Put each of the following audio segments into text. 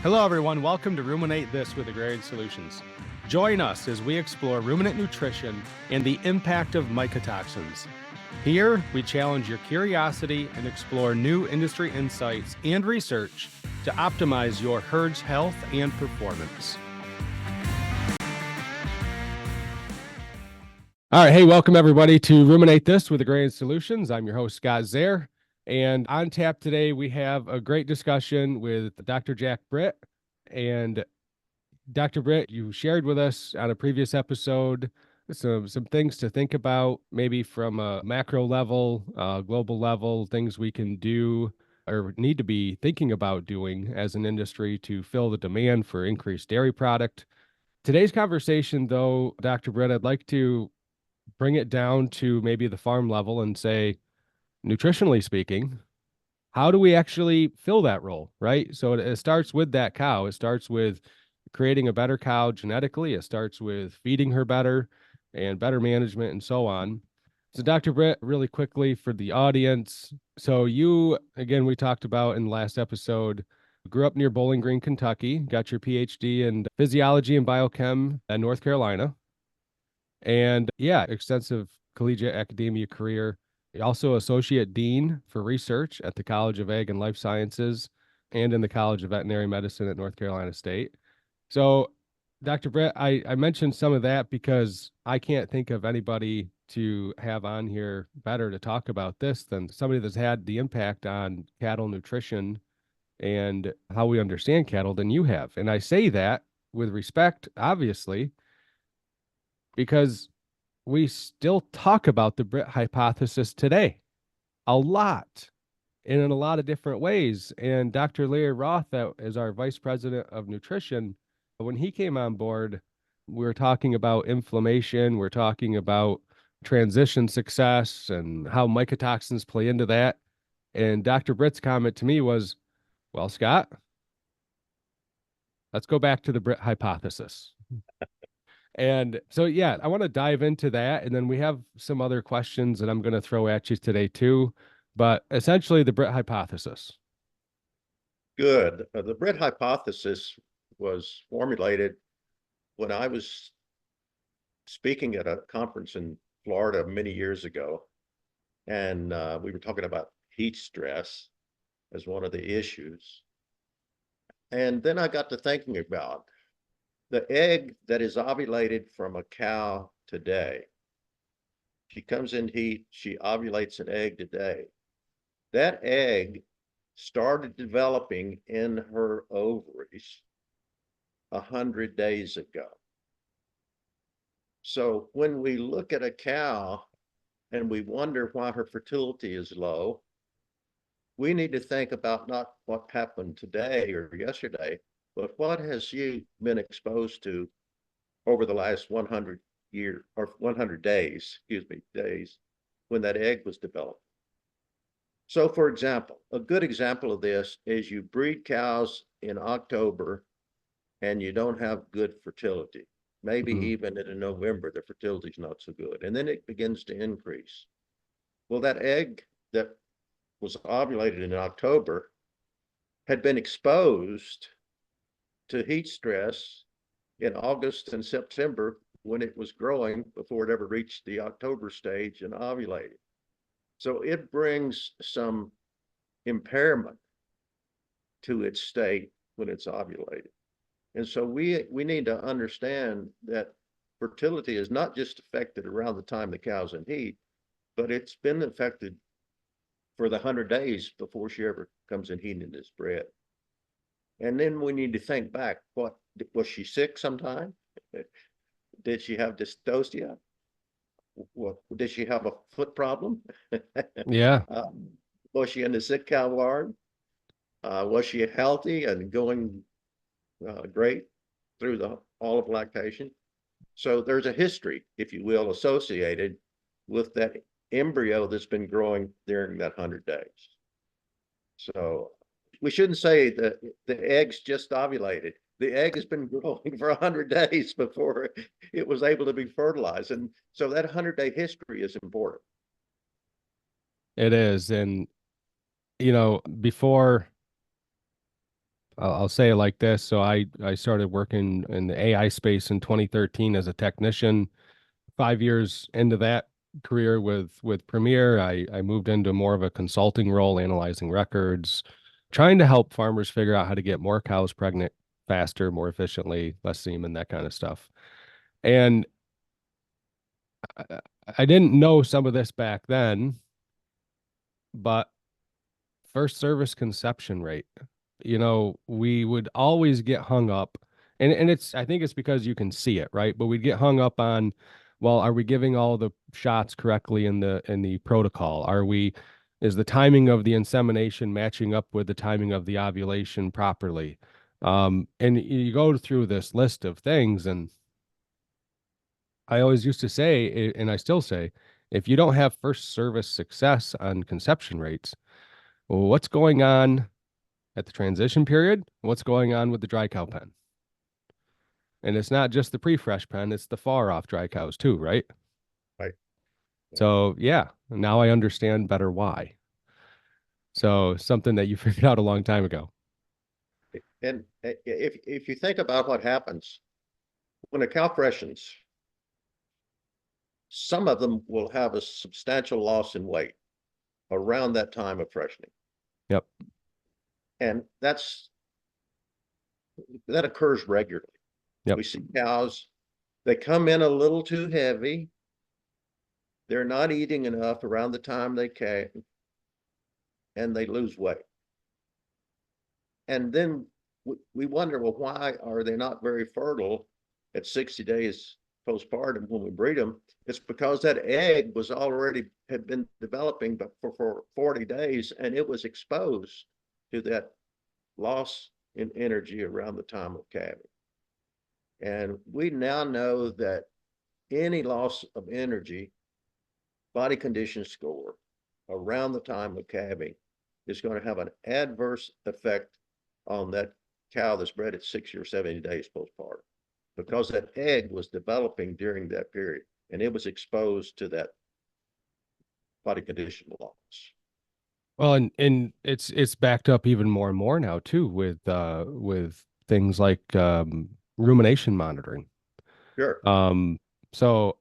Hello, everyone. Welcome to Ruminate This with Agrarian Solutions. Join us as we explore ruminant nutrition and the impact of mycotoxins. Here, we challenge your curiosity and explore new industry insights and research to optimize your herd's health and performance. All right. Hey, welcome everybody to Ruminate This with Agrarian Solutions. I'm your host, Scott Zaire. And on tap today, we have a great discussion with Dr. Jack Britt. And Dr. Britt, you shared with us on a previous episode some things to think about, maybe from a macro level, global level, things we can do or need to be thinking about doing as an industry to fill the demand for increased dairy product. Today's conversation, though, Dr. Britt, I'd like to bring it down to maybe the farm level and say, nutritionally speaking, how do we actually fill that role, right? So it starts with that cow. It starts with creating a better cow genetically. It starts with feeding her better and better management and so on. So Dr. Britt, really quickly for the audience. So you, again, we talked about in the last episode, grew up near Bowling Green, Kentucky, got your PhD in physiology and biochem at North Carolina. And yeah, extensive collegiate academia career. Also associate dean for research at the College of Ag and Life Sciences and in the College of Veterinary Medicine at North Carolina State. So, Dr. Britt, I mentioned some of that because I can't think of anybody to have on here better to talk about this than somebody that's had the impact on cattle nutrition and how we understand cattle than you have. And I say that with respect, obviously, because we still talk about the Britt hypothesis today a lot and in a lot of different ways. And Dr. Larry Roth, that is our vice president of nutrition, when he came on board, we were talking about inflammation, we're talking about transition success and how mycotoxins play into that. And Dr. Britt's comment to me was, well, Scott, let's go back to the Britt hypothesis. And so, yeah, I want to dive into that. And then we have some other questions that I'm going to throw at you today, too. But essentially, the Britt hypothesis. Good. The Britt hypothesis was formulated when I was speaking at a conference in Florida many years ago. And we were talking about heat stress as one of the issues. And then I got to thinking about the egg that is ovulated from a cow today. She comes in heat, she ovulates an egg today. That egg started developing in her ovaries 100 days ago. So when we look at a cow and we wonder why her fertility is low, we need to think about not what happened today or yesterday, but what has she been exposed to over the last 100 years or 100 days, days when that egg was developed. So for example, a good example of this is you breed cows in October and you don't have good fertility. Maybe even in November, the fertility is not so good. And then it begins to increase. Well, that egg that was ovulated in October had been exposed to heat stress in August and September when it was growing before it ever reached the October stage and ovulated. So it brings some impairment to its state when it's ovulated. And so we need to understand that fertility is not just affected around the time the cow's in heat, but it's been affected for the 100 days before she ever comes in heat and is bred. And then we need to think back, what was she sick sometime? Did she have dystocia? What did she have a foot problem? Yeah. Was she in the sick cow ward? Was she healthy and going great through all of lactation? So there's a history, if you will, associated with that embryo that's been growing during that 100 days. So we shouldn't say that the egg's just ovulated. The egg has been growing for 100 days before it was able to be fertilized. And so that 100-day history is important. It is. And, before I'll say it like this. So I started working in the AI space in 2013 as a technician. 5 years into that career with Premier, I moved into more of a consulting role, analyzing records, trying to help farmers figure out how to get more cows pregnant faster, more efficiently, less semen, that kind of stuff. And I, I didn't know some of this back then, but first service conception rate, we would always get hung up, and it's, I think it's because you can see it, right? But we'd get hung up on, well, are we giving all the shots correctly in the protocol? Is the timing of the insemination matching up with the timing of the ovulation properly? And you go through this list of things, and I always used to say, and I still say, if you don't have first service success on conception rates, well, what's going on at the transition period? What's going on with the dry cow pen? And it's not just the pre-fresh pen, it's the far off dry cows too, right? Right. So yeah, now I understand better why. So something that you figured out a long time ago. And if you think about what happens when a cow freshens, some of them will have a substantial loss in weight around that time of freshening. Yep. And that occurs regularly. Yep. We see cows, they come in a little too heavy. They're not eating enough around the time they calve, and they lose weight. And then we wonder, well, why are they not very fertile at 60 days postpartum when we breed them? It's because that egg had been developing for 40 days, and it was exposed to that loss in energy around the time of calving. And we now know that any loss of energy, body condition score around the time of calving is going to have an adverse effect on that cow that's bred at 60 or 70 days postpartum, because that egg was developing during that period and it was exposed to that body condition loss. Well, and it's backed up even more and more now too with things like rumination monitoring. Sure. So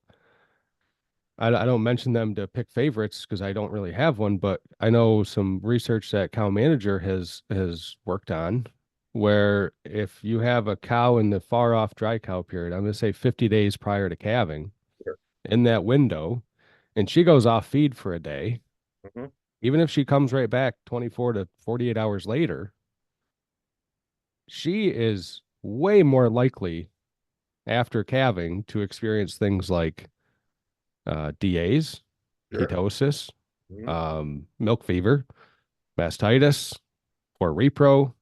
I don't mention them to pick favorites because I don't really have one, but I know some research that Cow Manager has worked on, where if you have a cow in the far off dry cow period, I'm going to say 50 days prior to calving, Sure. in that window, and she goes off feed for a day, Mhm. even if she comes right back 24 to 48 hours later, she is way more likely after calving to experience things like DAs, Sure. ketosis, Mhm. milk fever, mastitis, or repro.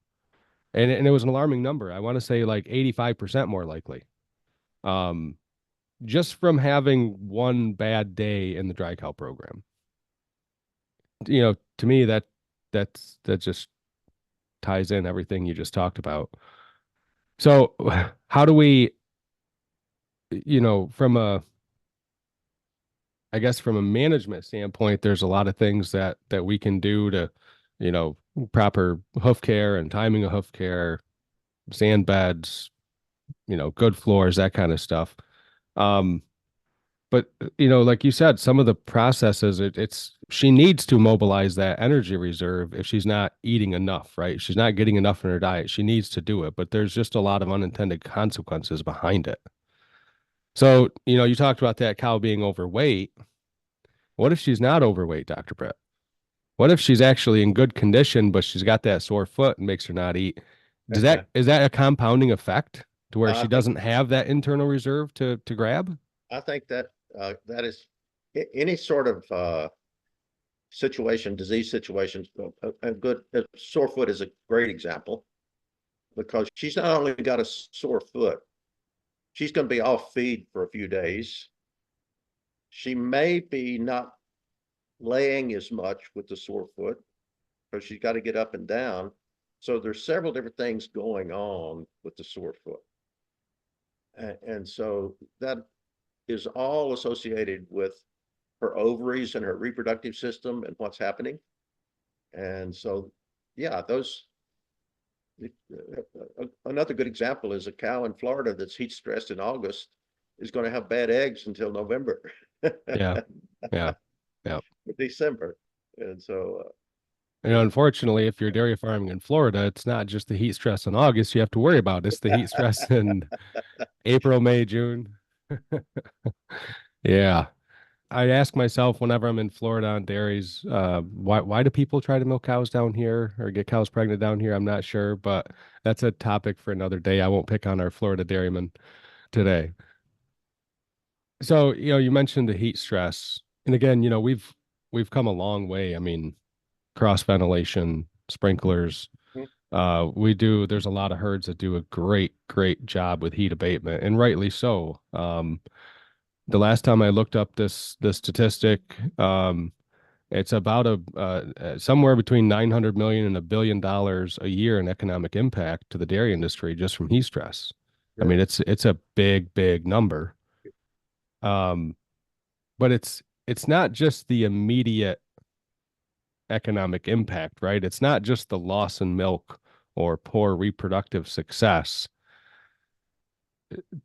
And it was an alarming number. I want to say like 85% more likely. Um, just from having one bad day in the dry cow program. To me that just ties in everything you just talked about. So how do we, from I guess from a management standpoint, there's a lot of things that we can do to, proper hoof care and timing of hoof care, sand beds, good floors, that kind of stuff. Um, but like you said, some of the processes, it's she needs to mobilize that energy reserve if she's not eating enough, right? She's not getting enough in her diet. She needs to do it, but there's just a lot of unintended consequences behind it. So, you talked about that cow being overweight. What if she's not overweight, Dr. Brett? What if she's actually in good condition, but she's got that sore foot and makes her not eat? Is that a compounding effect to where I she think doesn't have that internal reserve to grab? I think that that is any sort of situation, disease situation. A sore foot is a great example, because she's not only got a sore foot, she's going to be off feed for a few days. She may be not laying as much with the sore foot because she's got to get up and down. So there's several different things going on with the sore foot. And so that is all associated with her ovaries and her reproductive system and what's happening. And so, yeah, those Another good example is a cow in Florida that's heat stressed in August is going to have bad eggs until November. Yeah. Yeah. Yeah. December. And so And unfortunately, if you're dairy farming in Florida, it's not just the heat stress in August you have to worry about. It's the heat stress in April, May, June. Yeah. I ask myself whenever I'm in Florida on dairies, why do people try to milk cows down here or get cows pregnant down here? I'm not sure, but that's a topic for another day. I won't pick on our Florida dairymen today. So, you mentioned the heat stress. And again, we've come a long way. I mean, cross ventilation, sprinklers. There's a lot of herds that do a great job with heat abatement, and rightly so. The last time I looked up this statistic, it's about somewhere between 900 million and $1 billion a year in economic impact to the dairy industry just from heat stress. I mean, it's a big number. But it's not just the immediate economic impact, right? It's not just the loss in milk or poor reproductive success.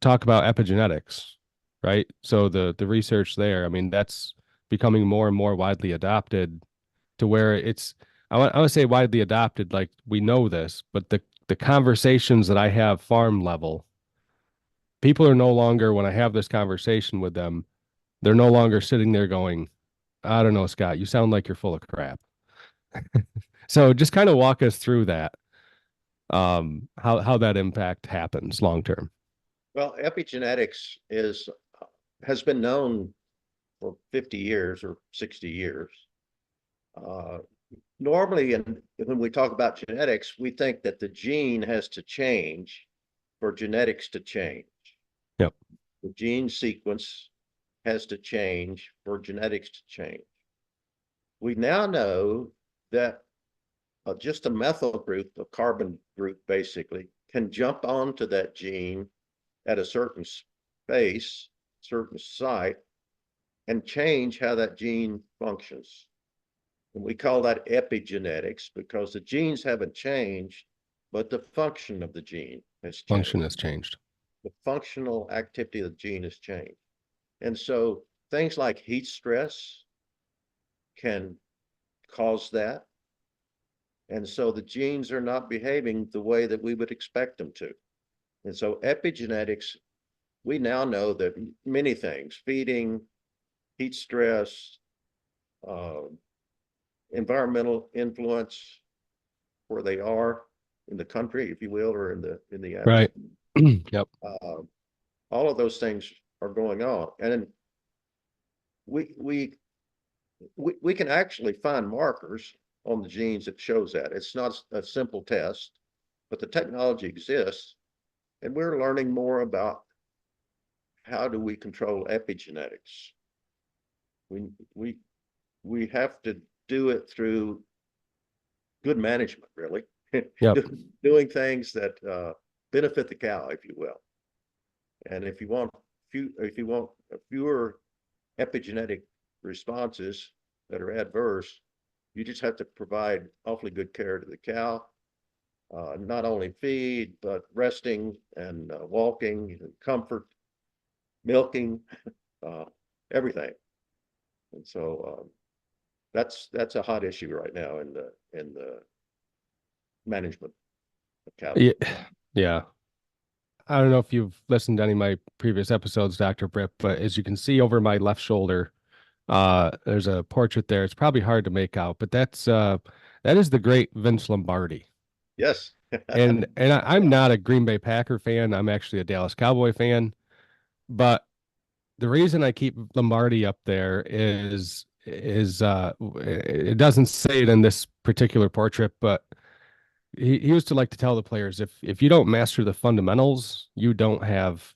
Talk about epigenetics, right? So the research there, I mean, that's becoming more and more widely adopted to where I would say widely adopted, like we know this, but the conversations that I have farm level, people are no longer, when I have this conversation with them, they're no longer sitting there going, I don't know, Scott, you sound like you're full of crap. So just kind of walk us through that, how that impact happens long term. well, epigenetics has been known for 50 years or 60 years. Uh, Normally, and when we talk about genetics, we think that the gene has to change for genetics to change. Yep. The gene sequence has to change for genetics to change. We now know that just a methyl group, a carbon group basically, can jump onto that gene at a certain space, certain site, and change how that gene functions. And we call that epigenetics because the genes haven't changed, but the function of the gene has Function changed. has changed. The functional activity of the gene has changed. And so things like heat stress can cause that. And so the genes are not behaving the way that we would expect them to. And so epigenetics, we now know that many things, feeding, heat stress, environmental influence, where they are in the country, if you will, or in the Right. Yep. all of those things are going on, and we can actually find markers on the genes that shows that. It's not a simple test, but the technology exists, and we're learning more about how do we control epigenetics. We have to do it through good management, really. Yep. Doing things that benefit the cow, if you will. And if you want fewer epigenetic responses that are adverse, you just have to provide awfully good care to the cow, not only feed, but resting and walking and comfort, milking, everything. And so that's a hot issue right now in the management of cattle. Yeah. Yeah. I don't know if you've listened to any of my previous episodes, Dr. Britt, but as you can see over my left shoulder, there's a portrait there. It's probably hard to make out, but that is the great Vince Lombardi. Yes. And I'm not a Green Bay Packer fan. I'm actually a Dallas Cowboy fan. But the reason I keep Lombardi up there is it doesn't say it in this particular portrait, but he used to like to tell the players, if you don't master the fundamentals, you don't have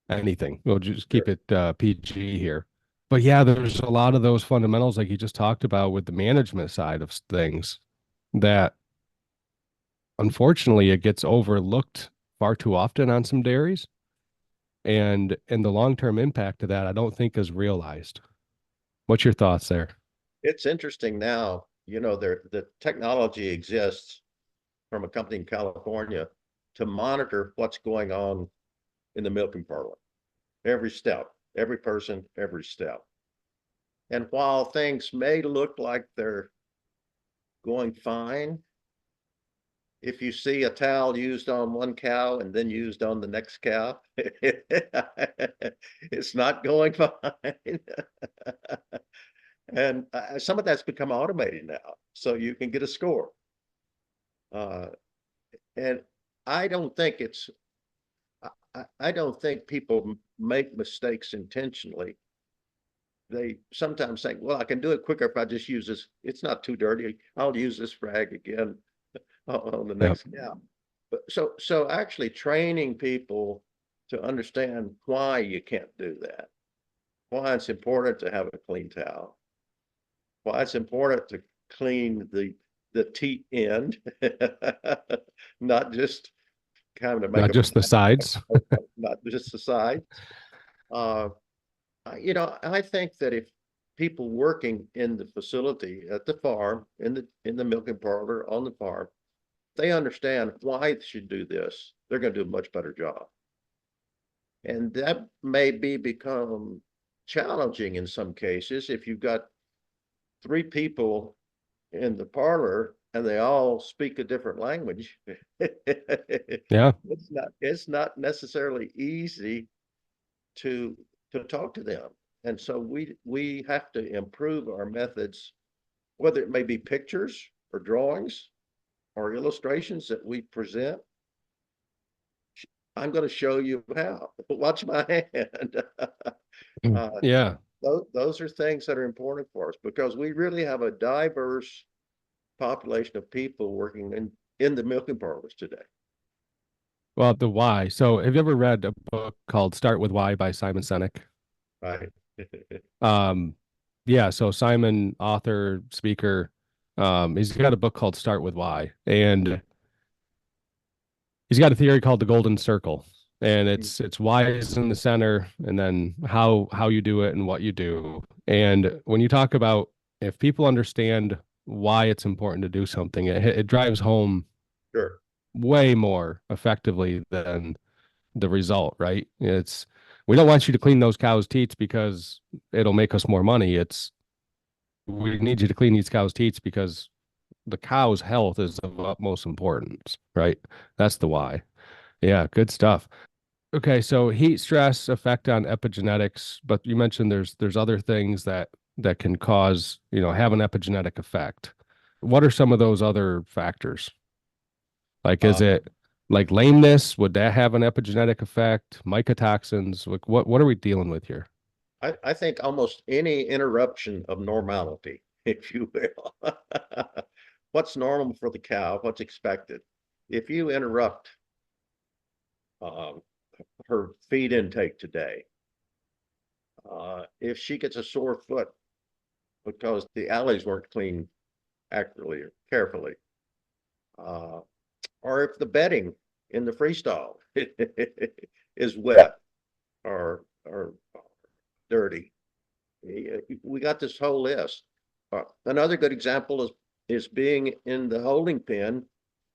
anything. We'll just keep it PG here. But yeah, there's a lot of those fundamentals like you just talked about with the management side of things that unfortunately it gets overlooked far too often on some dairies. And the long-term impact of that I don't think is realized. What's your thoughts there? It's interesting now, the technology exists from a company in California to monitor what's going on in the milking parlor. Every step, every person, every step. And while things may look like they're going fine, if you see a towel used on one cow and then used on the next cow, it's not going fine. And some of that's become automated now, so you can get a score. And I don't think it's, I don't think people make mistakes intentionally. They sometimes think, well, I can do it quicker if I just use this. It's not too dirty. I'll use this rag again on the next cow. But so actually training people to understand why you can't do that, why it's important to have a clean towel, why it's important to clean the teat end, not just kind of make Not just the sides. not just the side. You know, I think that if people working in the facility at the farm, in the milking parlor on the farm, they understand why they should do this, they're going to do a much better job. And that may become challenging in some cases if you've got 3 people in the parlor and they all speak a different language. Yeah. It's not necessarily easy to talk to them. And so we have to improve our methods, whether it may be pictures or drawings or illustrations that we present. I'm going to show you how. Watch my hand. Yeah. Those are things that are important for us because we really have a diverse population of people working in the milking parlors today. Well, the why. So have you ever read a book called Start with Why by Simon Sinek? Right. Yeah, so Simon, author, speaker, he's got a book called Start with Why, and he's got a theory called the Golden Circle, and it's why is in the center, and then how you do it and what you do. And when you talk about if people understand why it's important to do something, it drives home Sure. way more effectively than the result, right? It's we don't want you to clean those cows' teats because it'll make us more money. It's we need you to clean these cows' teats because the cow's health is of utmost importance, right? That's the why. Yeah, good stuff. Okay, so heat stress effect on epigenetics, but you mentioned there's other things that can cause, have an epigenetic effect. What are some of those other factors? Like, is it like lameness? Would that have an epigenetic effect? Mycotoxins? Like, what are we dealing with here? I think almost any interruption of normality, if you will. What's normal for the cow, what's expected. If you interrupt her feed intake today, if she gets a sore foot because the alleys weren't cleaned accurately or carefully, or if the bedding in the freestall is wet or dirty. We got this whole list. Another good example is being in the holding pen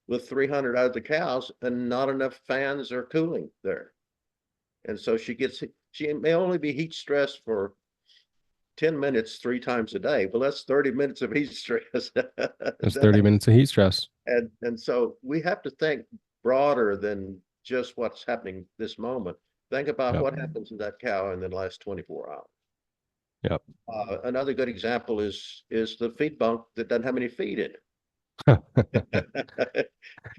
with 300 other cows and not enough fans or cooling there. And so she may only be heat stressed for 10 minutes 3 times a day. Well, that's 30 minutes of heat stress. That's 30 minutes of heat stress. And so we have to think broader than just what's happening this moment. Think about what happens to that cow in the last 24 hours. Yep. Another good example is the feed bunk that doesn't have any feed in it.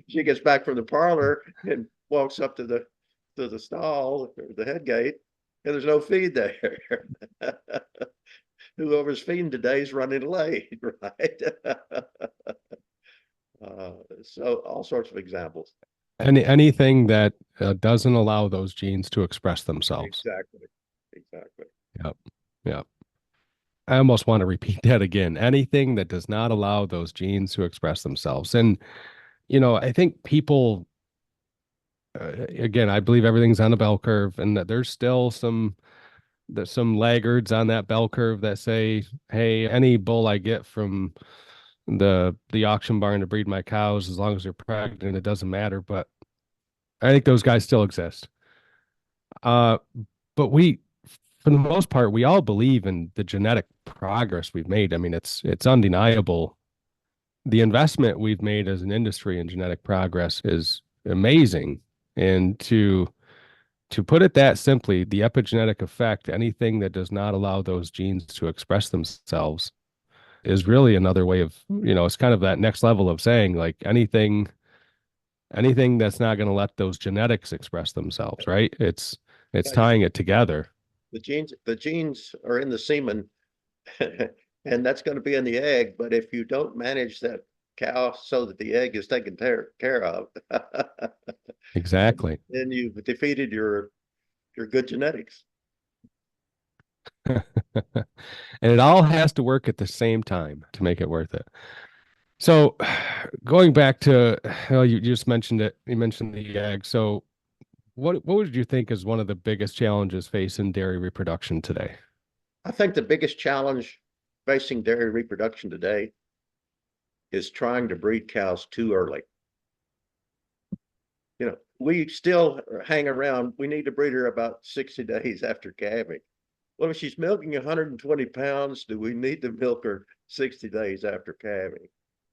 She gets back from the parlor and walks up to the stall or the head gate, and there's no feed there. Whoever's feeding today is running late, right? So all sorts of examples. Anything that doesn't allow those genes to express themselves. Exactly. Yep. Yep. I almost want to repeat that again. Anything that does not allow those genes to express themselves. And, I think people, again, I believe everything's on a bell curve and that there's still some laggards on that bell curve that say, hey, any bull I get from the auction barn to breed my cows. As long as they're pregnant, it doesn't matter. But I think those guys still exist. Uh, but for the most part, we all believe in the genetic progress we've made. I mean, it's undeniable. The investment we've made as an industry in genetic progress is amazing. And to put it that simply, the epigenetic effect, anything that does not allow those genes to express themselves, is really another way of, it's kind of that next level of saying like anything that's not going to let those genetics express themselves, right? It's Yeah, tying it together. the genes are in the semen, and that's going to be in the egg. But if you don't manage that cow so that the egg is taken care of, Exactly. then you've defeated your good genetics. And it all has to work at the same time to make it worth it. So going back to, well, you just mentioned it. You mentioned the egg. So what would you think is one of the biggest challenges facing dairy reproduction today? I think the biggest challenge facing dairy reproduction today is trying to breed cows too early. We still hang around. We need to breed her about 60 days after calving. Well, if she's milking 120 pounds, do we need to milk her 60 days after calving?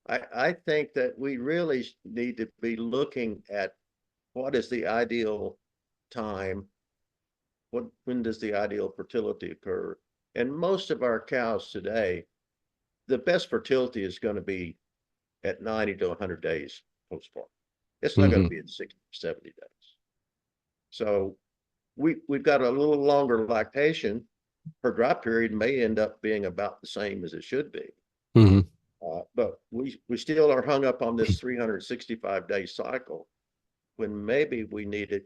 I think that we really need to be looking at what is the ideal time, when does the ideal fertility occur? And most of our cows today, the best fertility is going to be at 90 to 100 days postpartum. It's not going Hmm. to be at 60, 70 days. So we've got a little longer lactation. Her dry period may end up being about the same as it should be. Hmm. But we still are hung up on this 365-day cycle when maybe we needed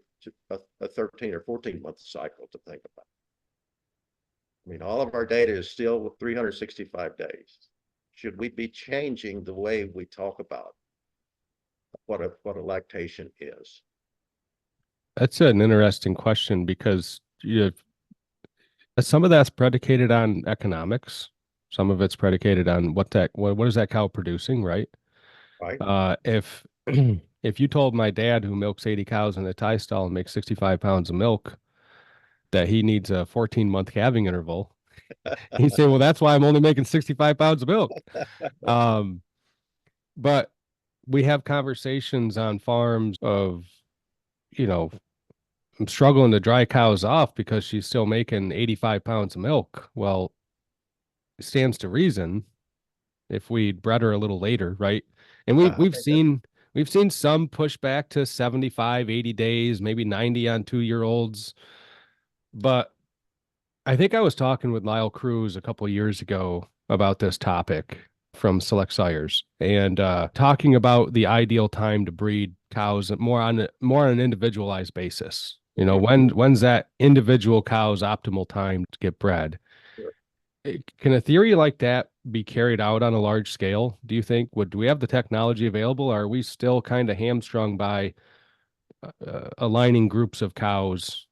a 13 or 14-month cycle to think about. I mean, all of our data is still 365 days. Should we be changing the way we talk about what a lactation is? That's an interesting question because some of that's predicated on economics. Some of it's predicated on what is that cow producing, right? Right? If if you told my dad who milks 80 cows in a tie stall and makes 65 pounds of milk that he needs a 14-month calving interval, he'd say, well, that's why I'm only making 65 pounds of milk. Um, but we have conversations on farms of, you know, I'm struggling to dry cows off because she's still making 85 pounds of milk. Well, it stands to reason if we bred her a little later, right? And we I think that we've seen some push back to 75, 80 days, maybe 90 on 2 year olds. But I think I was talking with Lyle Cruz a couple of years ago about this topic from Select Sires and talking about the ideal time to breed cows more on an individualized basis. You know, when's that individual cow's optimal time to get bred? Can a theory like that be carried out on a large scale? Do you think? Do we have the technology available? Or are we still kind of hamstrung by aligning groups of cows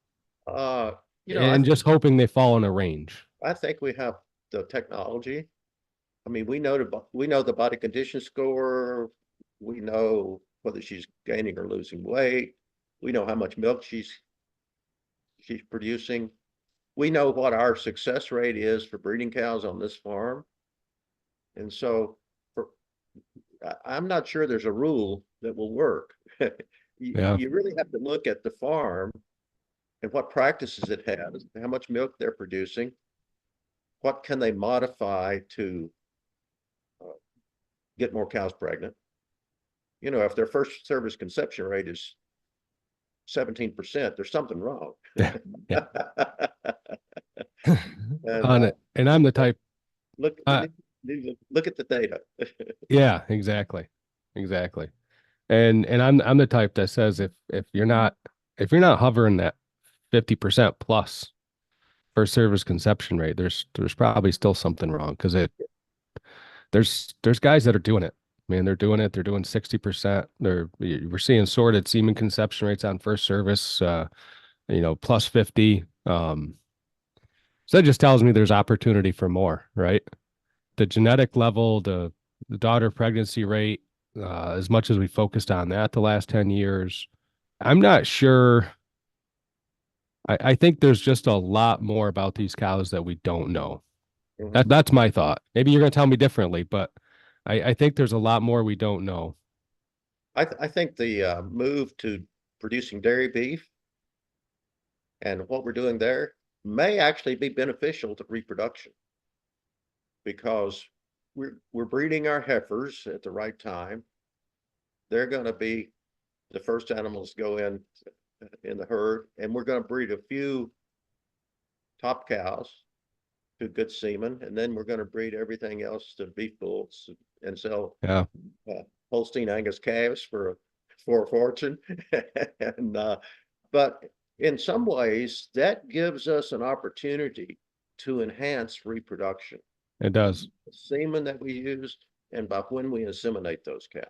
uh, you know, I and think just hoping they fall in a range? I think we have the technology. I mean, we know the body condition score. We know whether she's gaining or losing weight. We know how much milk she's producing. We know what our success rate is for breeding cows on this farm. And so for, I'm not sure there's a rule that will work. Yeah. You really have to look at the farm and what practices it has, how much milk they're producing, what can they modify to uh, get more cows pregnant. If their first service conception rate is 17%, there's something wrong. Yeah. Yeah. And On it. And I'm the type, look, uh, look at the data. yeah, exactly. Exactly. And I'm the type that says if you're not hovering that 50% plus first service conception rate, there's probably still something wrong because there's guys that are doing it. Man, they're doing it. They're doing 60%. We're seeing sorted semen conception rates on first service, plus 50. So that just tells me there's opportunity for more, right? The genetic level, the daughter pregnancy rate, as much as we focused on that the last 10 years, I'm not sure. I think there's just a lot more about these cows that we don't know. Mhm. That's my thought. Maybe you're going to tell me differently, but I think there's a lot more we don't know. I think the move to producing dairy beef and what we're doing there may actually be beneficial to reproduction because we're breeding our heifers at the right time. They're going to be the first animals to go in the herd, and we're going to breed a few top cows to good semen, and then we're going to breed everything else to beef bulls and sell Yeah. Holstein Angus calves for a fortune. and but in some ways, that gives us an opportunity to enhance reproduction. It does. The semen that we use, and by when we inseminate those cows.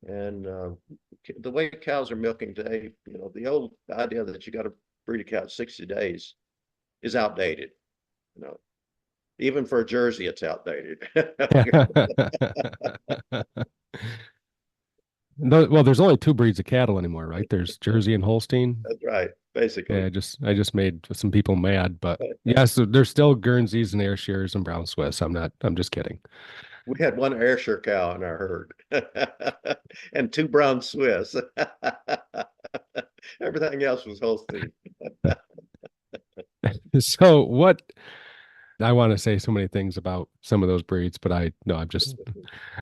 And the way cows are milking today, the old idea that you got to breed a cow at 60 days is outdated. Even for a Jersey, it's outdated. Well, there's only two breeds of cattle anymore, right? There's Jersey and Holstein. That's right, Yeah, basically. I just made some people mad, but yes, there's still Guernseys and Ayrshires and Brown Swiss. I'm just kidding. We had one Ayrshire cow in our herd and two brown Swiss. Everything else was Holstein. So what I want to say so many things about some of those breeds, but I'm just,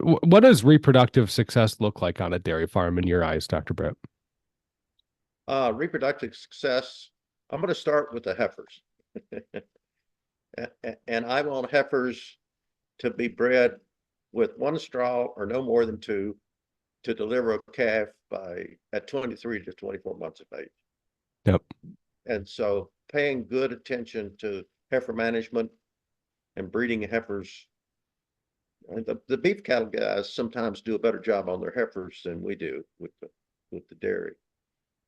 what does reproductive success look like on a dairy farm in your eyes, Dr. Britt? Reproductive success, I'm going to start with the heifers. And I want heifers to be bred with one straw or no more than two to deliver a calf at 23 to 24 months of age. Yep. And so paying good attention to heifer management and breeding heifers. And the beef cattle guys sometimes do a better job on their heifers than we do with the dairy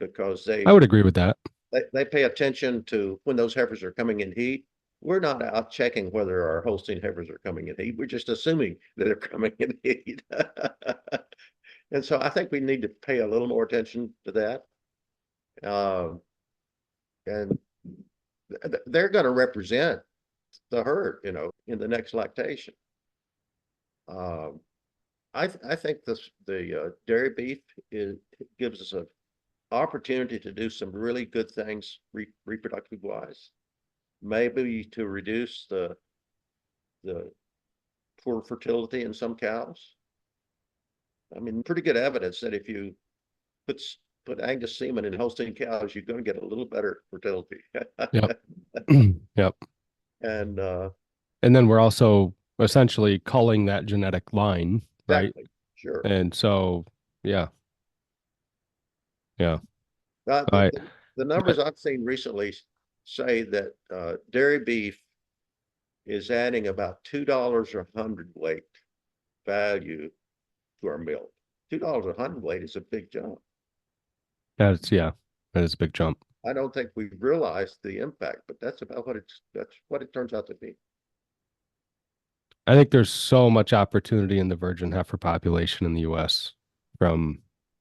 because I would agree with that. they pay attention to when those heifers are coming in heat. We're not out checking whether our Holstein heifers are coming in heat. We're just assuming that they're coming in heat. And so I think we need to pay a little more attention to that. And they're going to represent the herd, in the next lactation. I think the dairy beef gives us an opportunity to do some really good things reproductive wise. Maybe to reduce the poor fertility in some cows. I mean, pretty good evidence that if you put Angus semen in Holstein cows, you're going to get a little better fertility. Yep. Yep. And And then we're also essentially culling that genetic line, right? exactly, sure. And so, yeah. Uh, All the, right. the numbers I've seen recently say that dairy beef is adding about $2 a hundredweight value to our milk. $2 a hundredweight is a big jump. That is a big jump. I don't think we've realized the impact, but that's what it turns out to be. I think there's so much opportunity in the virgin heifer population in the US from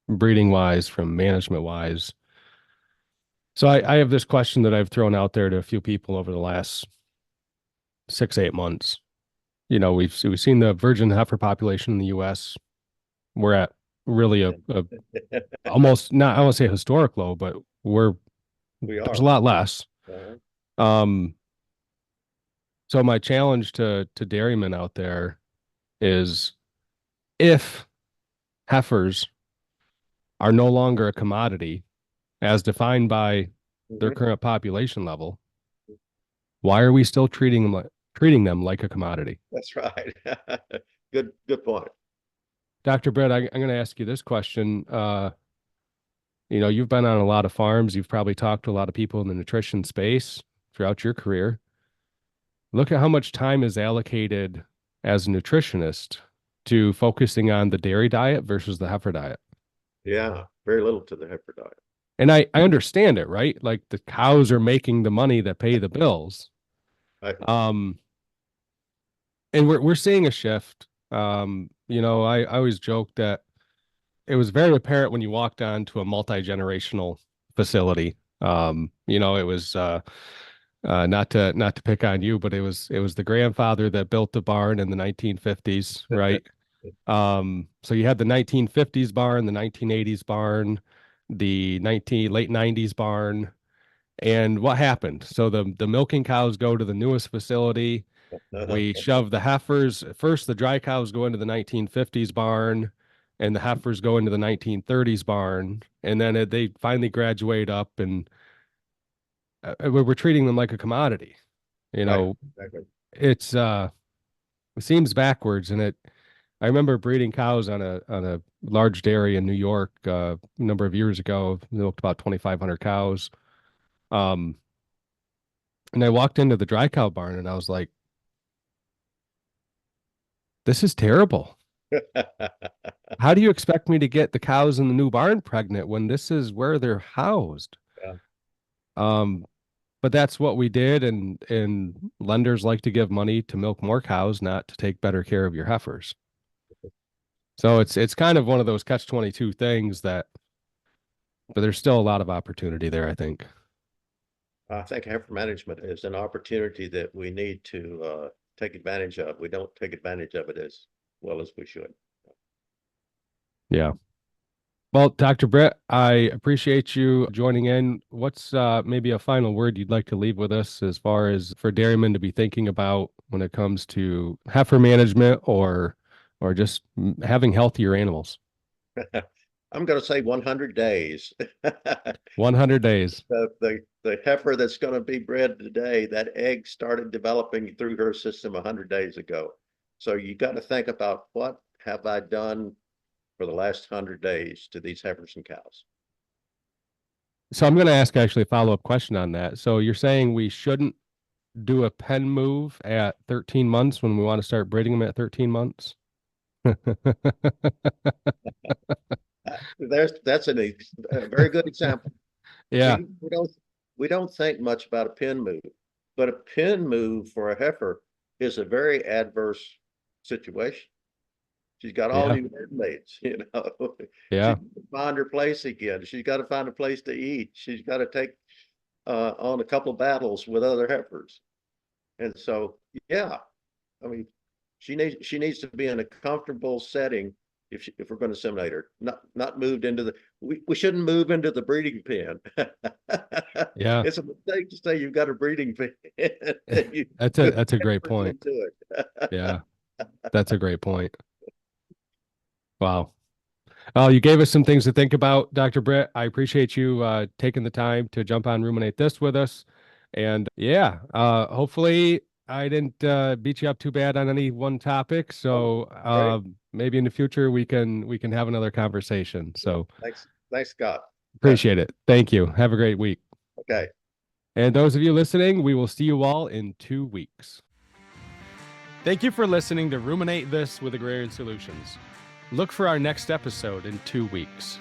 breeding wise, from management wise. So I have this question that I've thrown out there to a few people over the last 6, 8 months. We've seen the virgin heifer population in the US. We're at really a almost not, I won't say historic low, but We there's are. a lot less. Uh, So my challenge to dairymen out there is if heifers are no longer a commodity as defined by their mhm. current population level, why are we still treating them like a commodity? That's right. Good point. Dr. Britt, I'm going to ask you this question. You've been on a lot of farms. You've probably talked to a lot of people in the nutrition space throughout your career. Look at how much time is allocated as a nutritionist to focusing on the dairy diet versus the heifer diet. Yeah, very little to the heifer diet. And I understand it, right? Like the cows are making the money that pay the bills. I, And we're seeing a shift. I always joke that it was very apparent when you walked on to a multi-generational facility. It was not to pick on you, but it was the grandfather that built the barn in the 1950s, right? So you had the 1950s barn, the 1980s barn, the 19 late 90s barn, and what happened? So the milking cows go to the newest facility. We shove the heifers. First, the dry cows go into the 1950s barn, and the heifers go into the 1930s barn, and then they finally graduate up, and we're treating them like a commodity. You Right, know, exactly. it seems backwards, and it. I remember breeding cows on a large dairy in New York a number of years ago. Milked about 2,500 cows. Um, and I walked into the dry cow barn, and I was like, "This is terrible. How do you expect me to get the cows in the new barn pregnant when this is where they're housed?" Yeah. Um, but that's what we did, and lenders like to give money to milk more cows, not to take better care of your heifers. So it's kind of one of those catch-22 things but there's still a lot of opportunity there, I think. I think heifer management is an opportunity that we need to take advantage of. We don't take advantage of it as well as we should. Yeah. Well, Dr. Britt, I appreciate you joining in. What's maybe a final word you'd like to leave with us as far as for dairymen to be thinking about when it comes to heifer management or just having healthier animals? I'm going to say 100 days. 100 days. The heifer that's going to be bred today, that egg started developing through her system 100 days ago. So you got to think about, what have I done for the last 100 days to these heifers and cows? So I'm going to ask actually a follow-up question on that. So you're saying we shouldn't do a pen move at 13 months when we want to start breeding them at 13 months? That's a very good example. Yeah. We don't think much about a pin move, but a pin move for a heifer is a very adverse situation. She's got all Yeah. new herd mates, Yeah. She can find her place again. She's got to find a place to eat. She's got to take on a couple of battles with other heifers. And so, yeah, I mean, she needs to be in a comfortable setting if we're going to seminate her, not moved into we shouldn't move into the breeding pen. Yeah. It's a mistake to say you've got a breeding pen. You That's a great heifers point. into it. Yeah. That's a great point. Wow. Oh, you gave us some things to think about, Dr. Britt. I appreciate you taking the time to jump on Ruminate This with us. And yeah, hopefully I didn't beat you up too bad on any one topic. So Great. maybe in the future we can have another conversation. So Thanks, Scott. appreciate it. Thank you. Have a great week. Okay. And those of you listening, we will see you all in 2 weeks. Thank you for listening to Ruminate This with Agrarian Solutions. Look for our next episode in 2 weeks.